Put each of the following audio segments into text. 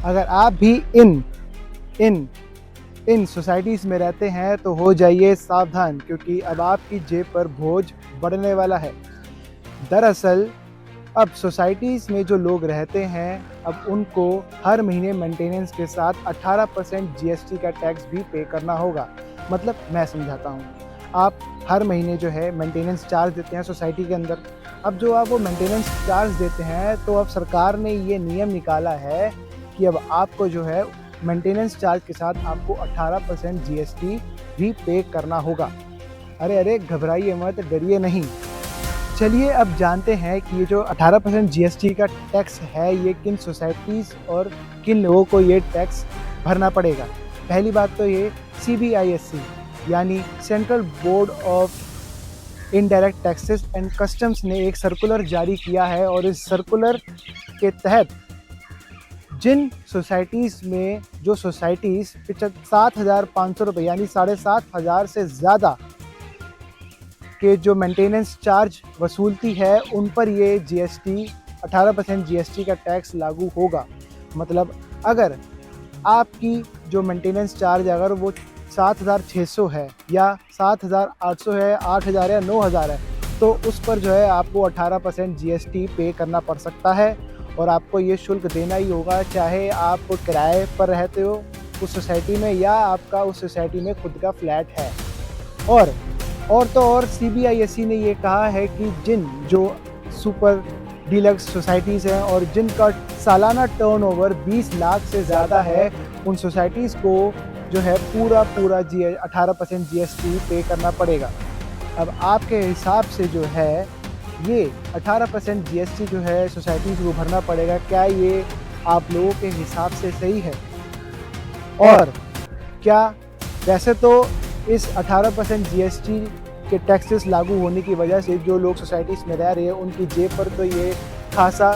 अगर आप भी इन इन इन सोसाइटीज़ में रहते हैं तो हो जाइए सावधान, क्योंकि अब आपकी जेब पर बोझ बढ़ने वाला है। दरअसल अब सोसाइटीज़ में जो लोग रहते हैं, अब उनको हर महीने मेंटेनेंस के साथ 18% जीएसटी का टैक्स भी पे करना होगा। मतलब मैं समझाता हूँ। आप हर महीने जो है मेंटेनेंस चार्ज देते हैं सोसाइटी के अंदर। अब जो आप वो मेंटेनेंस चार्ज देते हैं, तो अब सरकार ने ये नियम निकाला है कि अब आपको जो है मेंटेनेंस चार्ज के साथ आपको 18% जीएसटी भी पे करना होगा। अरे घबराइए मत, डरिए नहीं। चलिए अब जानते हैं कि ये जो 18% जीएसटी का टैक्स है, ये किन सोसाइटीज़ और किन लोगों को ये टैक्स भरना पड़ेगा। पहली बात तो ये सीबीआईएससी यानी central board of indirect taxes and customs ने एक सर्कुलर जारी किया है, और इस सर्कुलर के तहत जिन सोसाइटीज़ में जो सोसाइटीज़ 7,500 रुपये यानी 7,500 से ज़्यादा के जो मेंटेनेंस चार्ज वसूलती है, उन पर ये जीएसटी 18% जीएसटी का टैक्स लागू होगा। मतलब अगर आपकी जो मेंटेनेंस चार्ज अगर वो 7,600 है या 7,800 है, 8,000 है, 9,000 है, तो उस पर जो है आपको 18% जीएसटी पे करना पड़ सकता है, और आपको ये शुल्क देना ही होगा, चाहे आप किराए पर रहते हो उस सोसाइटी में या आपका उस सोसाइटी में खुद का फ्लैट है। और तो और सीबीआईएससी ने ये कहा है कि जिन जो सुपर डीलक्स सोसाइटीज़ हैं और जिनका सालाना टर्नओवर 20 लाख से ज़्यादा है, उन सोसाइटीज़ को जो है पूरा 18% जीएसटी पे करना पड़ेगा। अब आपके हिसाब से जो है ये 18% जीएसटी जो है सोसाइटीज़ को भरना पड़ेगा, क्या ये आप लोगों के हिसाब से सही है? और क्या वैसे तो इस 18% जीएसटी के टैक्सेस लागू होने की वजह से जो लोग सोसाइटीज़ में रह रहे हैं, उनकी जेब पर तो ये खासा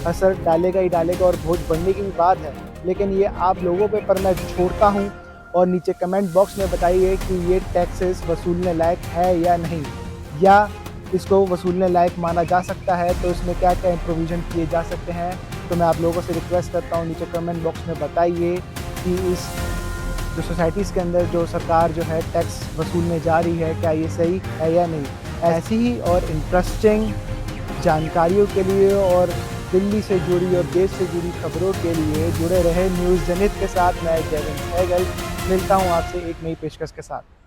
असर डालेगा ही डालेगा, और बोझ बढ़ने की भी बात है। लेकिन ये आप लोगों पे पर मैं छोड़ता हूँ, और नीचे कमेंट बॉक्स में बताइए कि ये टैक्सेस वसूलने लायक है या नहीं, या इसको वसूलने लायक माना जा सकता है, तो इसमें क्या क्या प्रोविज़न किए जा सकते हैं। तो मैं आप लोगों से रिक्वेस्ट करता हूँ, नीचे कमेंट बॉक्स में बताइए कि इस जो सोसाइटीज़ के अंदर जो सरकार जो है टैक्स वसूलने जा रही है, क्या ये सही है या नहीं। ऐसी ही और इंटरेस्टिंग जानकारियों के लिए और दिल्ली से जुड़ी और देश से जुड़ी खबरों के लिए जुड़े रहे न्यूज़ जनहित के साथ। मैं जयवंत सहगल मिलता हूँ आपसे एक नई पेशकश के साथ।